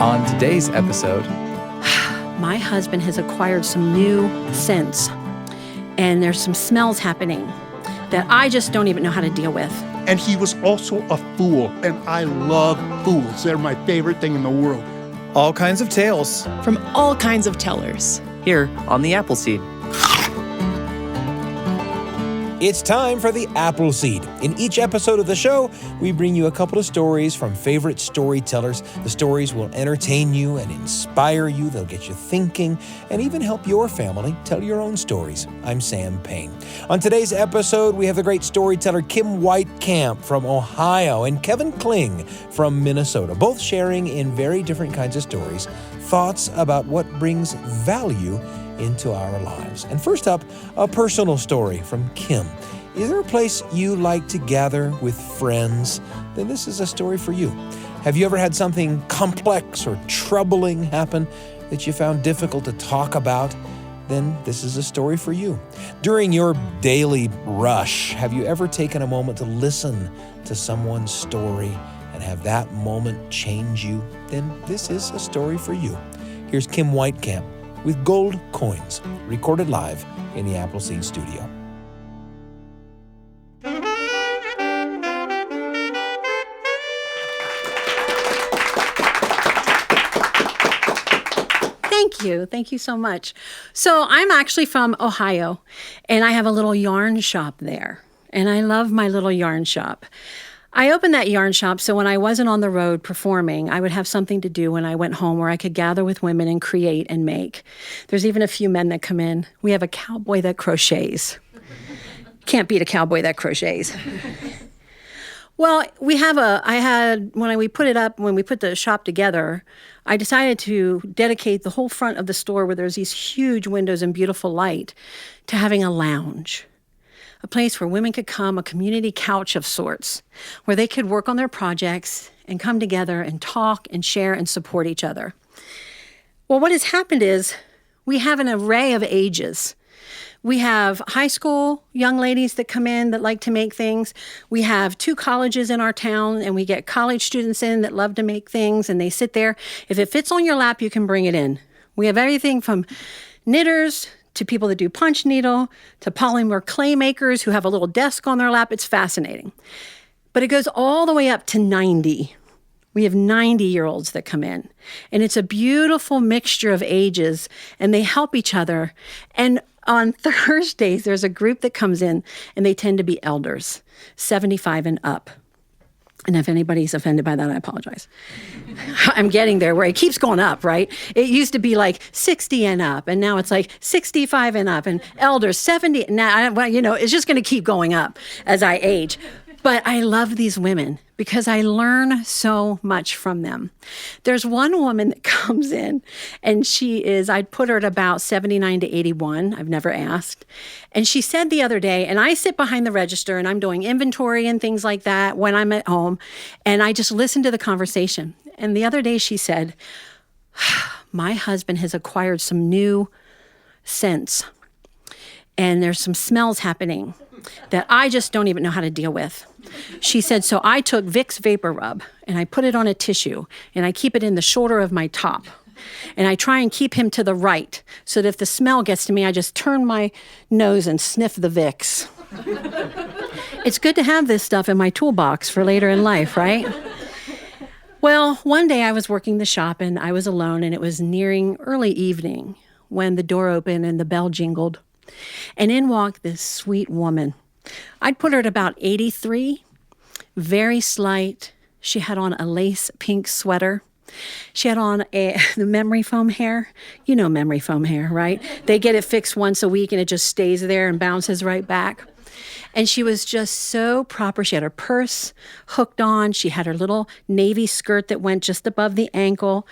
On today's episode, my husband has acquired some new scents, and there's some smells happening that I just don't even know how to deal with. And he was also a fool, and I love fools. They're my favorite thing in the world. all kinds of tales from all kinds of tellers. here on the Appleseed. It's time for the Appleseed. In each episode of the show, we bring you a couple of stories from favorite storytellers. The stories will entertain you and inspire you. They'll get you thinking and even help your family tell your own stories. I'm Sam Payne. On today's episode, we have the great storyteller Kim Weitkamp from Ohio and Kevin Kling from Minnesota, both sharing in very different kinds of stories, thoughts about what brings value into our lives. And first up, a personal story from Kim. Is there a place you like to gather with friends? Then this is a story for you. Have you ever had something complex or troubling happen that you found difficult to talk about? Then this is a story for you. During your daily rush, have you ever taken a moment to listen to someone's story and have that moment change you? Then this is a story for you. Here's Kim Weitkamp with Gold Coins, recorded live in the Appleseed studio. Thank you so much. So I'm actually from Ohio, and I have a little yarn shop there, and I love my little yarn shop. I opened that yarn shop so when I wasn't on the road performing, I would have something to do when I went home where I could gather with women and create and make. There's even a few men that come in. We have a cowboy that crochets. Can't beat a cowboy that crochets. Well, when we put the shop together, I decided to dedicate the whole front of the store where there's these huge windows and beautiful light to having a lounge. A place where women could come, a community couch of sorts, where they could work on their projects and come together and talk and share and support each other. Well, what has happened is we have an array of ages. We have high school young ladies that come in that like to make things. We have 2 colleges in our town, and we get college students in that love to make things, and they sit there. If it fits on your lap, you can bring it in. We have everything from knitters to people that do punch needle, to polymer clay makers who have a little desk on their lap. It's fascinating. But it goes all the way up to 90. We have 90-year-olds that come in. And it's a beautiful mixture of ages, and they help each other. And on Thursdays, there's a group that comes in, and they tend to be elders, 75 and up. And if anybody's offended by that, I apologize. I'm getting there where it keeps going up, right? It used to be like 60 and up, and now it's like 65 and up, and elders 70. Now, it's just going to keep going up as I age. But I love these women because I learn so much from them. There's one woman that comes in, and I'd put her at about 79 to 81. I've never asked. And she said the other day, and I sit behind the register, and I'm doing inventory and things like that when I'm at home, and I just listen to the conversation. And the other day she said, my husband has acquired some new scents, and there's some smells happening that I just don't even know how to deal with. She said, so I took Vicks Vapor Rub and I put it on a tissue and I keep it in the shoulder of my top. And I try and keep him to the right so that if the smell gets to me, I just turn my nose and sniff the Vicks. It's good to have this stuff in my toolbox for later in life, right? Well, one day I was working the shop and I was alone, and it was nearing early evening when the door opened and the bell jingled. And in walked this sweet woman. I'd put her at about 83, very slight. She had on a lace pink sweater. She had on the memory foam hair. You know memory foam hair, right? They get it fixed once a week and it just stays there and bounces right back. And she was just so proper. She had her purse hooked on. She had her little navy skirt that went just above the ankle.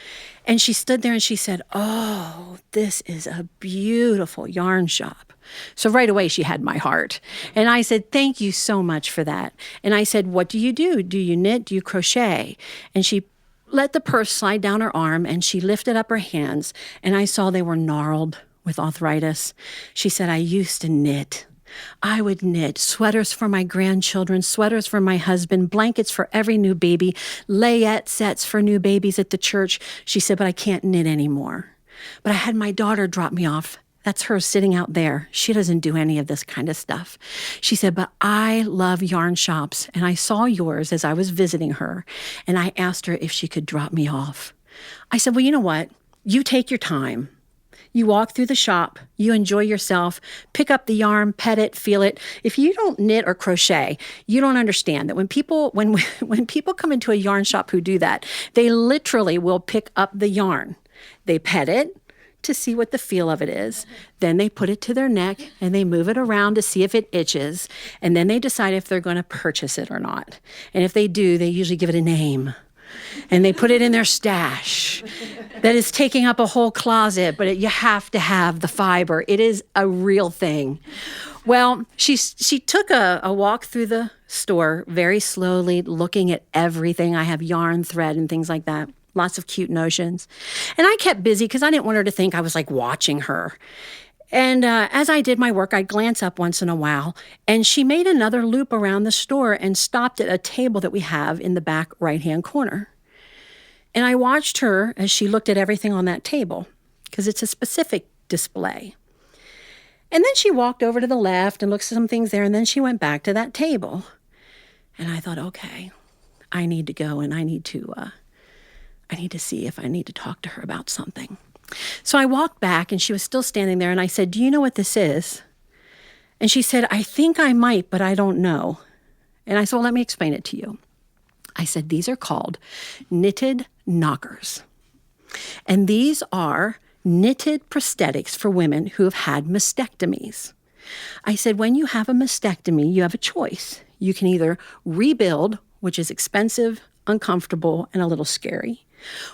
And she stood there and she said, oh, this is a beautiful yarn shop. So right away, she had my heart. And I said, thank you so much for that. And I said, what do you do? Do you knit? Do you crochet? And she let the purse slide down her arm and she lifted up her hands. And I saw they were gnarled with arthritis. She said, I used to knit. I would knit sweaters for my grandchildren, sweaters for my husband, blankets for every new baby, layette sets for new babies at the church. She said, but I can't knit anymore. But I had my daughter drop me off. That's her sitting out there. She doesn't do any of this kind of stuff. She said, but I love yarn shops, and I saw yours as I was visiting her, and I asked her if she could drop me off. I said, well, you know what? You take your time. You walk through the shop, you enjoy yourself, pick up the yarn, pet it, feel it. If you don't knit or crochet, you don't understand that when people come into a yarn shop who do that, they literally will pick up the yarn. They pet it to see what the feel of it is. Then they put it to their neck and they move it around to see if it itches. And then they decide if they're going to purchase it or not. And if they do, they usually give it a name. And they put it in their stash that is taking up a whole closet, but you have to have the fiber. It is a real thing. Well, she took a walk through the store very slowly, looking at everything. I have yarn, thread, and things like that. Lots of cute notions. And I kept busy because I didn't want her to think I was like watching her. And as I did my work, I'd glance up once in a while, and she made another loop around the store and stopped at a table that we have in the back right-hand corner. And I watched her as she looked at everything on that table, because it's a specific display. And then she walked over to the left and looked at some things there, and then she went back to that table. And I thought, okay, I need to go, and I need to see if I need to talk to her about something. So I walked back, and she was still standing there, and I said, do you know what this is? And she said, I think I might, but I don't know. And I said, well, let me explain it to you. I said, these are called knitted knockers. And these are knitted prosthetics for women who have had mastectomies. I said, when you have a mastectomy, you have a choice. You can either rebuild, which is expensive, uncomfortable, and a little scary,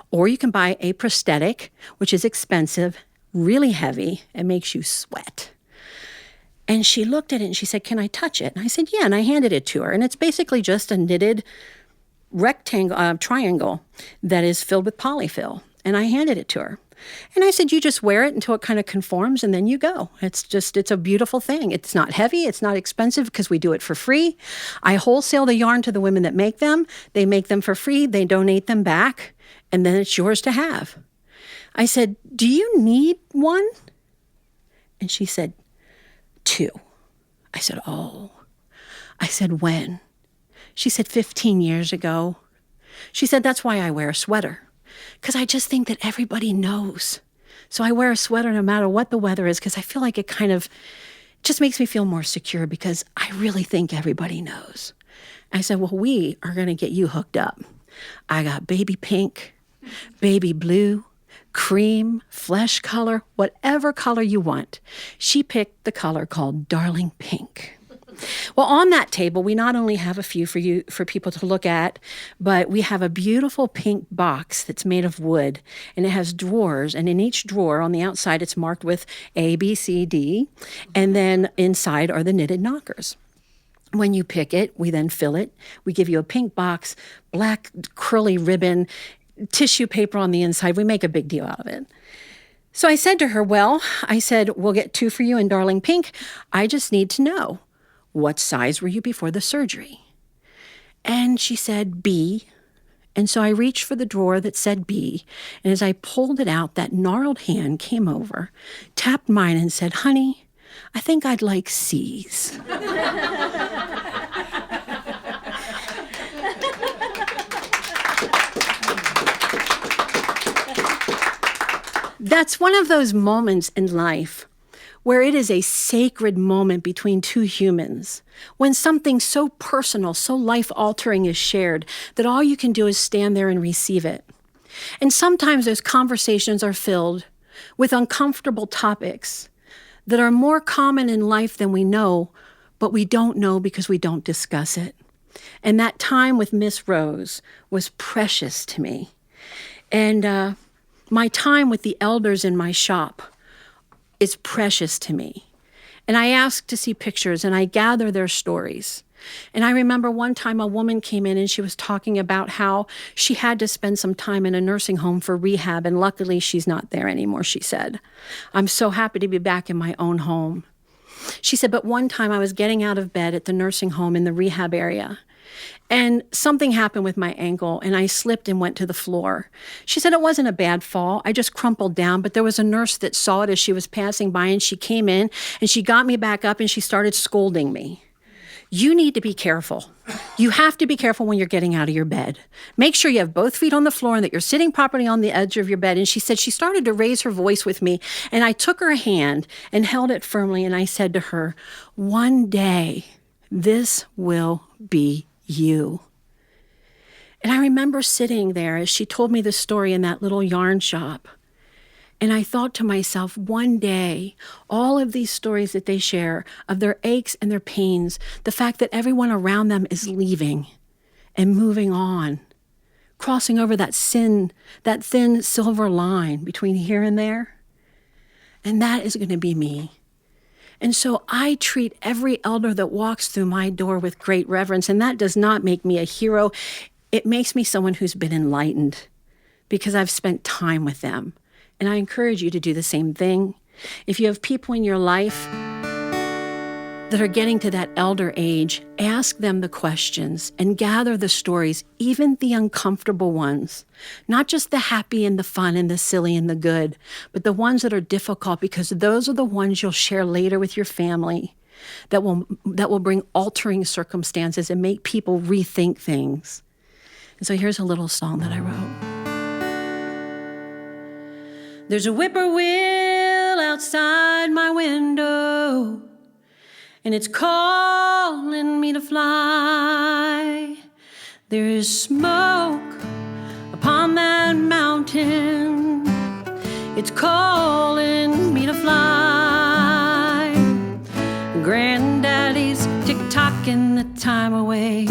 or you can buy a prosthetic, which is expensive, really heavy, and makes you sweat. And she looked at it and she said, can I touch it? And I said, yeah, and I handed it to her. And it's basically just a knitted triangle that is filled with polyfill. And I handed it to her. And I said, you just wear it until it kind of conforms and then you go. It's a beautiful thing. It's not heavy. It's not expensive because we do it for free. I wholesale the yarn to the women that make them. They make them for free. They donate them back. And then it's yours to have. I said, do you need one? And she said, 2. I said, oh. I said, when? She said, 15 years ago. She said, that's why I wear a sweater. Because I just think that everybody knows. So I wear a sweater no matter what the weather is, because I feel like it kind of just makes me feel more secure because I really think everybody knows. I said, well, we are going to get you hooked up. I got baby pink, baby blue, cream, flesh color, whatever color you want. She picked the color called Darling Pink. Well, on that table, we not only have a few for people to look at, but we have a beautiful pink box that's made of wood, and it has drawers, and in each drawer on the outside, it's marked with A, B, C, D, and then inside are the knitted knockers. When you pick it, we then fill it. We give you a pink box, black curly ribbon, tissue paper on the inside. We make a big deal out of it. So I said to her, well, we'll get 2 for you in Darling Pink. I just need to know, what size were you before the surgery? And she said, B. And so I reached for the drawer that said B. And as I pulled it out, that gnarled hand came over, tapped mine and said, honey, I think I'd like C's. That's one of those moments in life where it is a sacred moment between two humans, when something so personal, so life-altering is shared that all you can do is stand there and receive it. And sometimes those conversations are filled with uncomfortable topics that are more common in life than we know, but we don't know because we don't discuss it. And that time with Miss Rose was precious to me. And my time with the elders in my shop is precious to me. And I ask to see pictures and I gather their stories. And I remember one time a woman came in and she was talking about how she had to spend some time in a nursing home for rehab, and luckily she's not there anymore, she said. I'm so happy to be back in my own home. She said, but one time I was getting out of bed at the nursing home in the rehab area, and something happened with my ankle, and I slipped and went to the floor. She said it wasn't a bad fall. I just crumpled down, but there was a nurse that saw it as she was passing by, and she came in, and she got me back up, and she started scolding me. You need to be careful. You have to be careful when you're getting out of your bed. Make sure you have both feet on the floor and that you're sitting properly on the edge of your bed. And she said she started to raise her voice with me, and I took her hand and held it firmly, and I said to her, one day, this will be you. And I remember sitting there as she told me the story in that little yarn shop. And I thought to myself, one day, all of these stories that they share of their aches and their pains, the fact that everyone around them is leaving and moving on, crossing over that thin silver line between here and there, and that is going to be me. And so I treat every elder that walks through my door with great reverence, and that does not make me a hero. It makes me someone who's been enlightened because I've spent time with them. And I encourage you to do the same thing. If you have people in your life that are getting to that elder age, ask them the questions and gather the stories, even the uncomfortable ones. Not just the happy and the fun and the silly and the good, but the ones that are difficult, because those are the ones you'll share later with your family that will bring altering circumstances and make people rethink things. And so here's a little song that I wrote. There's a whippoorwill outside my window, and it's calling me to fly. There is smoke upon that mountain. It's calling me to fly. Granddaddy's tick-tocking the time away.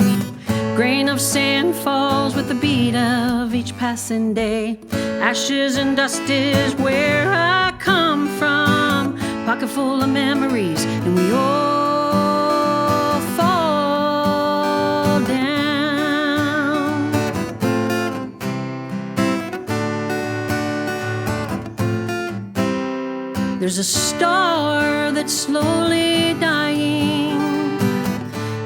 Grain of sand falls with the beat of each passing day. Ashes and dust is where I come from. Pocket full of memories, and we all fall down. There's a star that's slowly dying.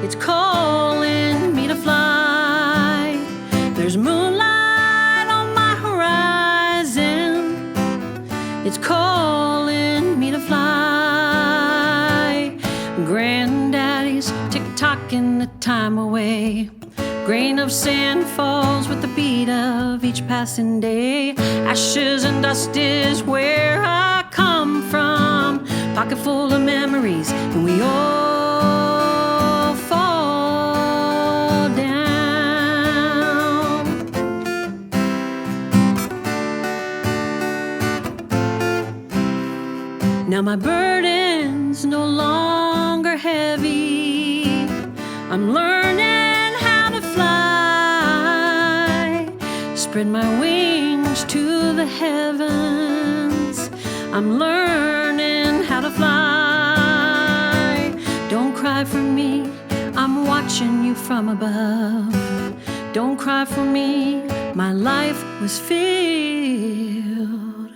It's calling me to fly. There's moonlight on my horizon. It's calling me to fly. Granddaddy's tick-tocking the time away. Grain of sand falls with the beat of each passing day. Ashes and dust is where I come from. Pocket full of memories, and we all fall down. Now my burden's no longer heavy. I'm learning how to fly. Spread my wings to the heavens. I'm learning how to fly. Don't cry for me, I'm watching you from above. Don't cry for me, my life was filled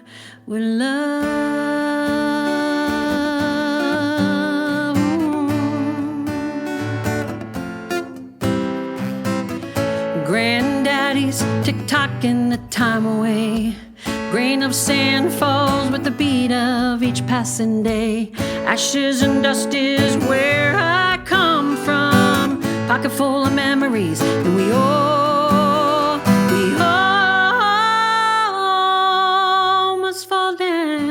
with love. Granddaddy's tick-tocking the time away. Grain of sand falls with the beat of each passing day. Ashes and dust is where I come from. Pocket full of memories, and we all must fall down.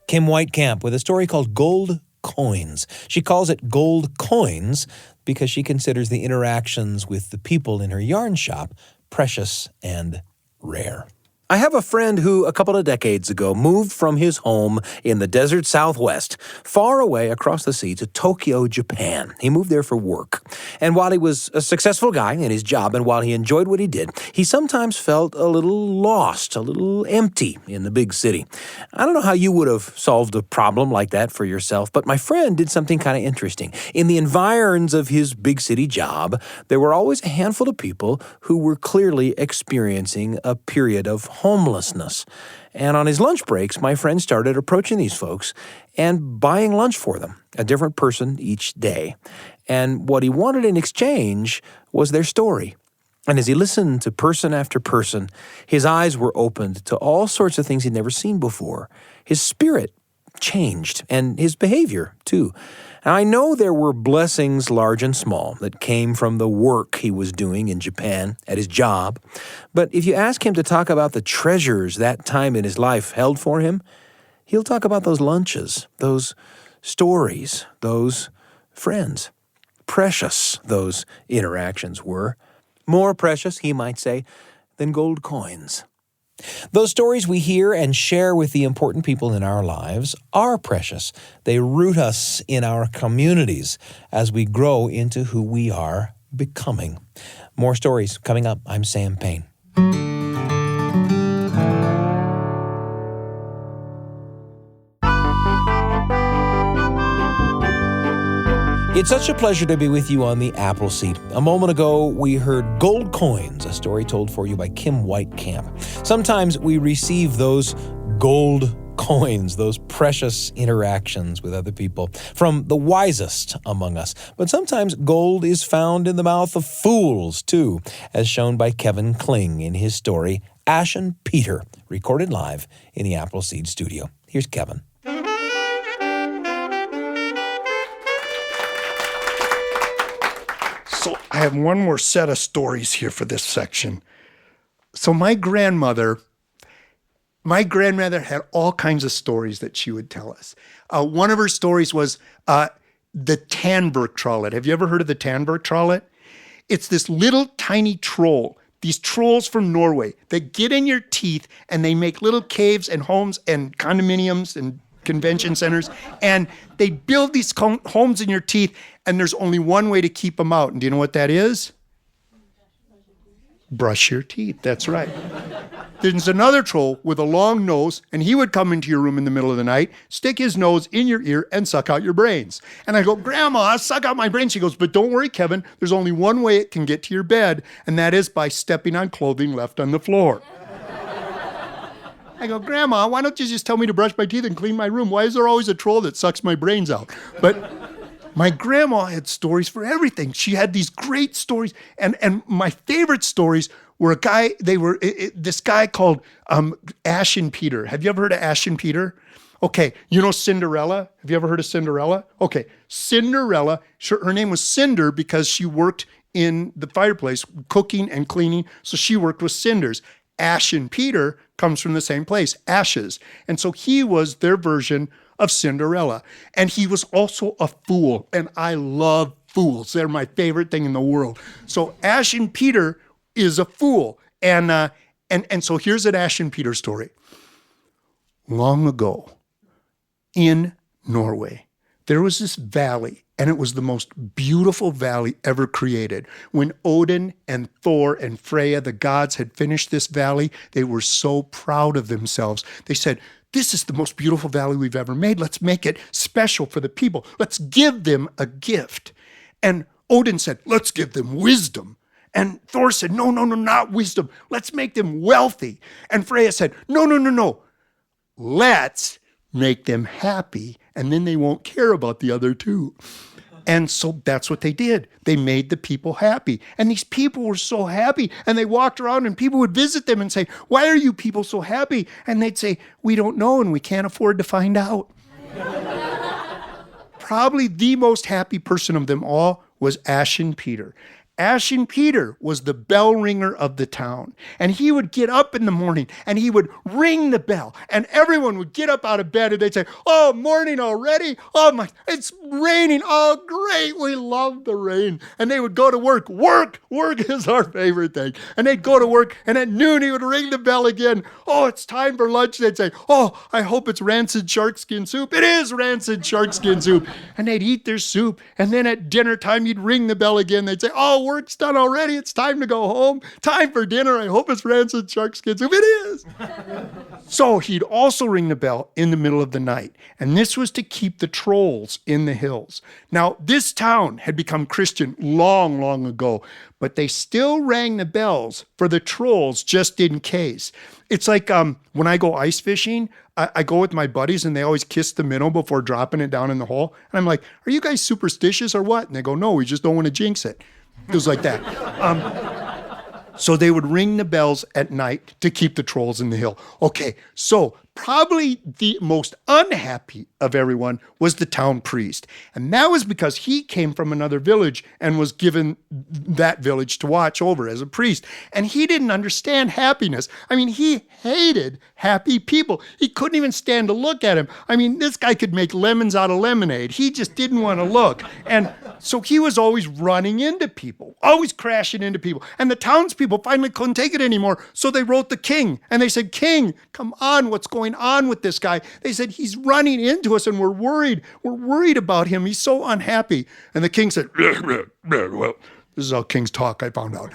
Kim Weitkamp with a story called Gold Coins. She calls it gold coins because she considers the interactions with the people in her yarn shop precious and rare. I have a friend who, a couple of decades ago, moved from his home in the desert Southwest, far away across the sea to Tokyo, Japan. He moved there for work. And while he was a successful guy in his job and while he enjoyed what he did, he sometimes felt a little lost, a little empty in the big city. I don't know how you would have solved a problem like that for yourself, but my friend did something kind of interesting. In the environs of his big city job, there were always a handful of people who were clearly experiencing a period of homelessness. And on his lunch breaks, my friend started approaching these folks and buying lunch for them, a different person each day. And what he wanted in exchange was their story. And as he listened to person after person, his eyes were opened to all sorts of things he'd never seen before. His spirit changed, and his behavior, too. Now, I know there were blessings large and small that came from the work he was doing in Japan at his job, but if you ask him to talk about the treasures that time in his life held for him, he'll talk about those lunches, those stories, those friends. Precious those interactions were. More precious, he might say, than gold coins. Those stories we hear and share with the important people in our lives are precious. They root us in our communities as we grow into who we are becoming. More stories coming up. I'm Sam Payne. It's such a pleasure to be with you on the Appleseed. A moment ago, we heard Gold Coins, a story told for you by Kim Weitkamp. Sometimes we receive those gold coins, those precious interactions with other people, from the wisest among us. But sometimes gold is found in the mouth of fools, too, as shown by Kevin Kling in his story, Ashen Peter, recorded live in the Appleseed studio. Here's Kevin. So I have one more set of stories here for this section. So my grandmother had all kinds of stories that she would tell us. One of her stories was the Tandberg trollet. Have you ever heard of the Tandberg trollet? It's this little tiny troll, these trolls from Norway that get in your teeth and they make little caves and homes and condominiums and convention centers, and they build these homes in your teeth, and there's only one way to keep them out. And do you know what that is? Brush your teeth. That's right. There's another troll with a long nose, and he would come into your room in the middle of the night, stick his nose in your ear, and suck out your brains. And I go, Grandma, suck out my brains. She goes, but don't worry, Kevin. There's only one way it can get to your bed, and that is by stepping on clothing left on the floor. I go, Grandma, why don't you just tell me to brush my teeth and clean my room? Why is there always a troll that sucks my brains out? But my grandma had stories for everything. She had these great stories. And my favorite stories were this guy called Ashen Peter. Have you ever heard of Ashen Peter? Okay, you know Cinderella? Have you ever heard of Cinderella? Okay, Cinderella, her name was Cinder because she worked in the fireplace, cooking and cleaning, so she worked with cinders. Ashen Peter comes from the same place, ashes. And so he was their version of Cinderella. And he was also a fool. And I love fools. They're my favorite thing in the world. So Ashen Peter is a fool. And so here's an Ashen Peter story. Long ago in Norway, there was this valley, and it was the most beautiful valley ever created. When Odin and Thor and Freya, the gods, had finished this valley, they were so proud of themselves. They said, this is the most beautiful valley we've ever made. Let's make it special for the people. Let's give them a gift. And Odin said, let's give them wisdom. And Thor said, no, not wisdom. Let's make them wealthy. And Freya said, no. Let's make them happy, and then they won't care about the other two. And so that's what they did. They made the people happy. And these people were so happy, and they walked around, and people would visit them and say, why are you people so happy? And they'd say, we don't know, and we can't afford to find out. Probably the most happy person of them all was Ashen Peter. Ashen Peter was the bell ringer of the town. And he would get up in the morning and he would ring the bell. And everyone would get up out of bed and they'd say, oh, morning already? Oh my, it's raining. Oh, great. We love the rain. And they would go to work. Work is our favorite thing. And they'd go to work and at noon he would ring the bell again. Oh, it's time for lunch. They'd say, oh, I hope it's rancid shark skin soup. It is rancid shark skin soup. And they'd eat their soup. And then at dinner time, you'd ring the bell again. They'd say, oh, work's done already. It's time to go home. Time for dinner. I hope it's rancid shark skin soup. It is. So he'd also ring the bell in the middle of the night. And this was to keep the trolls in the hills. Now, this town had become Christian long, long ago, but they still rang the bells for the trolls just in case. It's like when I go ice fishing, I go with my buddies and they always kiss the minnow before dropping it down in the hole. And I'm like, are you guys superstitious or what? And they go, no, we just don't want to jinx it. It was like that. So they would ring the bells at night to keep the trolls in the hill. Okay, so probably the most unhappy of everyone was the town priest. And that was because he came from another village and was given that village to watch over as a priest. And he didn't understand happiness. I mean, he hated happy people. He couldn't even stand to look at him. I mean, this guy could make lemons out of lemonade. He just didn't want to look. And so he was always running into people, always crashing into people. And the townspeople finally couldn't take it anymore. So they wrote the king and they said, King, come on, what's going on with this guy? They said, he's running into us and we're worried. We're worried about him. He's so unhappy. And the king said, well, this is how kings talk, I found out.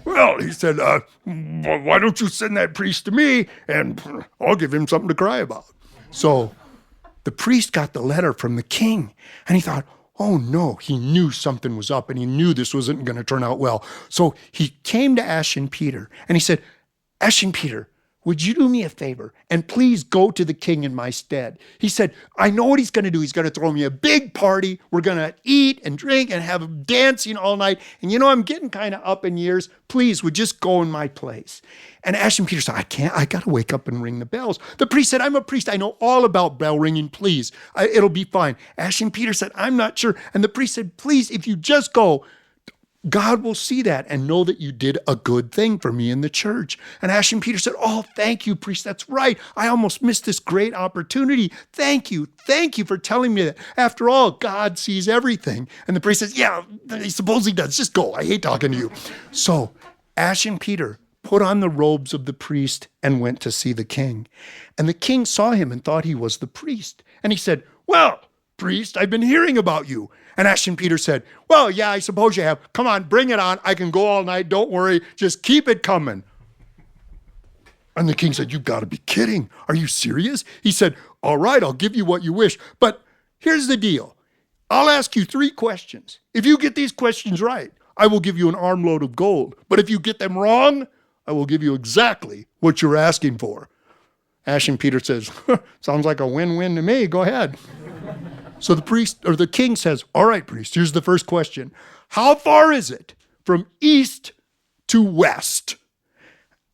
Well, he said, why don't you send that priest to me and I'll give him something to cry about. So the priest got the letter from the king and he thought, oh no, he knew something was up and he knew this wasn't going to turn out well. So he came to Ashen Peter and he said, Ashen Peter, would you do me a favor and please go to the king in my stead? He said, I know what he's going to do. He's going to throw me a big party. We're going to eat and drink and have dancing all night. And you know, I'm getting kind of up in years. Please, would just go in my place. And Ashen Peter said, I got to wake up and ring the bells. The priest said, I'm a priest. I know all about bell ringing. Please, it'll be fine. Ashen Peter said, I'm not sure. And the priest said, please, if you just go, God will see that and know that you did a good thing for me in the church. And Ashen Peter said, oh, thank you, priest. That's right. I almost missed this great opportunity. Thank you. Thank you for telling me that. After all, God sees everything. And the priest says, yeah, I suppose he does. Just go. I hate talking to you. So Ashen Peter put on the robes of the priest and went to see the king. And the king saw him and thought he was the priest. And he said, well, priest, I've been hearing about you. And Ashen Peter said, well, yeah, I suppose you have. Come on, bring it on. I can go all night. Don't worry. Just keep it coming. And the king said, you've got to be kidding. Are you serious? He said, all right, I'll give you what you wish. But here's the deal. I'll ask you 3 questions. If you get these questions right, I will give you an armload of gold. But if you get them wrong, I will give you exactly what you're asking for. Ashen Peter says, sounds like a win-win to me. Go ahead. So the king says, all right, priest, here's the first question. How far is it from east to west?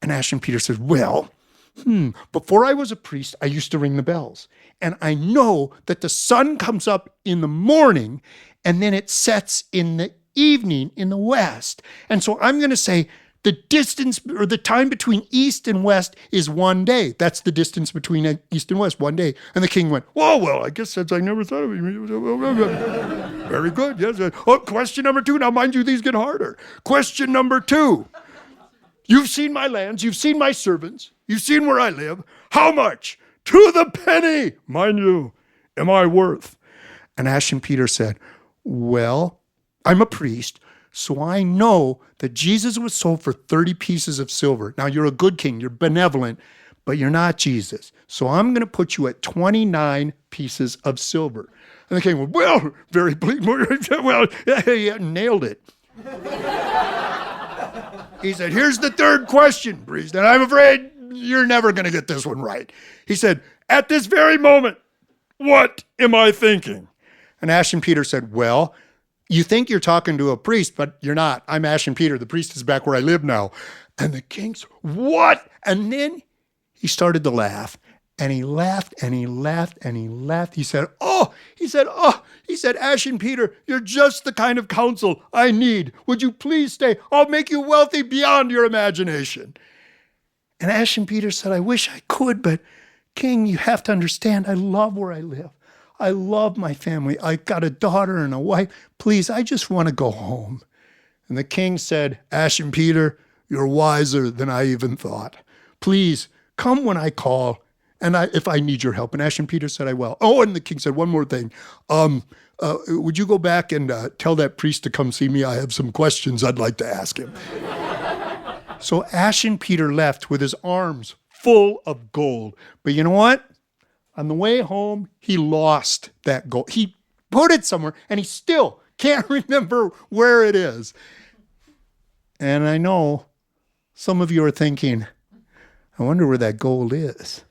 And Ashen Peter says, well, before I was a priest, I used to ring the bells. And I know that the sun comes up in the morning and then it sets in the evening in the west. And so I'm going to say the distance or the time between east and west is 1 day. That's the distance between east and west, 1 day. And the king went, whoa, well, I guess that's, I never thought of it. Very good, yes. Oh, question number 2. Now, mind you, these get harder. Question number 2. You've seen my lands. You've seen my servants. You've seen where I live. How much? To the penny, mind you, am I worth? And Ashen Peter said, well, I'm a priest, so I know that Jesus was sold for 30 pieces of silver. Now, you're a good king. You're benevolent, but you're not Jesus. So I'm going to put you at 29 pieces of silver. And the king went, well, very bleak. Well, yeah, nailed it. He said, here's the 3rd question, priest, and I'm afraid you're never going to get this one right. He said, at this very moment, what am I thinking? And Ashen Peter said, well, you think you're talking to a priest, but you're not. I'm Ashen Peter. The priest is back where I live now. And the king's, what? And then he started to laugh. And he laughed and he laughed and he laughed. He said, oh, He said, Ashen Peter, you're just the kind of counsel I need. Would you please stay? I'll make you wealthy beyond your imagination. And Ashen Peter said, I wish I could, but King, you have to understand, I love where I live. I love my family. I got a daughter and a wife. Please, I just want to go home. And the king said, Ashen Peter, you're wiser than I even thought. Please, come when I call, and if I need your help. And Ashen Peter said, I will. Oh, and the king said, one more thing. Would you go back and tell that priest to come see me? I have some questions I'd like to ask him. So Ashen Peter left with his arms full of gold. But you know what? On the way home, he lost that gold. He put it somewhere, and he still can't remember where it is. And I know some of you are thinking, I wonder where that gold is.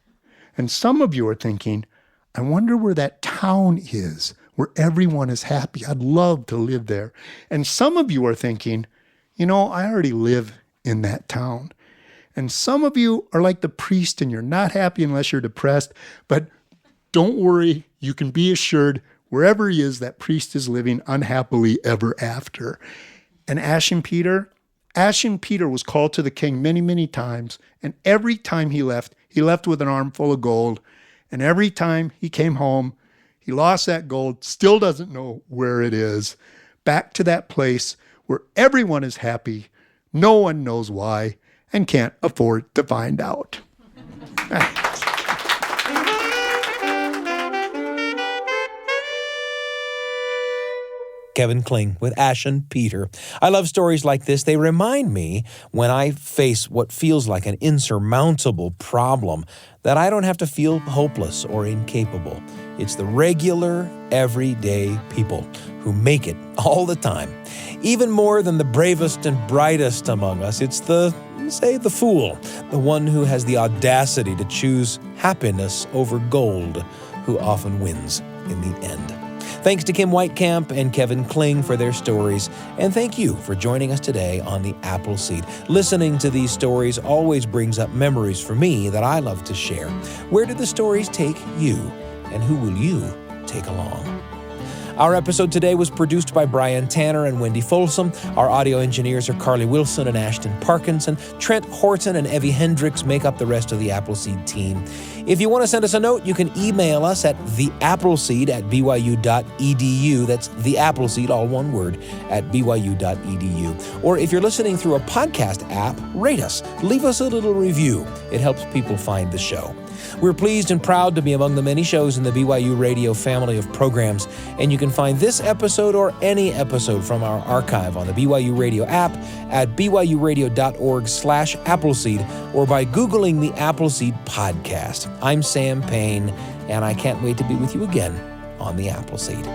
And some of you are thinking, I wonder where that town is, where everyone is happy. I'd love to live there. And some of you are thinking, I already live in that town. And some of you are like the priest and you're not happy unless you're depressed. But don't worry, you can be assured wherever he is, that priest is living unhappily ever after. And Ashen Peter was called to the king many, many times. And every time he left with an armful of gold. And every time he came home, he lost that gold, still doesn't know where it is. Back to that place where everyone is happy, no one knows why, and can't afford to find out. Kevin Kling with Ashen Peter. I love stories like this. They remind me when I face what feels like an insurmountable problem that I don't have to feel hopeless or incapable. It's the regular, everyday people who make it all the time. Even more than the bravest and brightest among us, it's the fool, the one who has the audacity to choose happiness over gold, who often wins in the end. Thanks to Kim Weitkamp and Kevin Kling for their stories, and thank you for joining us today on The Appleseed. Listening to these stories always brings up memories for me that I love to share. Where did the stories take you, and who will you take along? Our episode today was produced by Brian Tanner and Wendy Folsom. Our audio engineers are Carly Wilson and Ashton Parkinson. Trent Horton and Evie Hendricks make up the rest of the Appleseed team. If you want to send us a note, you can email us at theappleseed@byu.edu. That's the Appleseed, all one word, at byu.edu. Or if you're listening through a podcast app, rate us. Leave us a little review. It helps people find the show. We're pleased and proud to be among the many shows in the BYU Radio family of programs, and you can find this episode or any episode from our archive on the BYU Radio app at byuradio.org/Appleseed or by Googling the Appleseed Podcast. I'm Sam Payne, and I can't wait to be with you again on the Appleseed.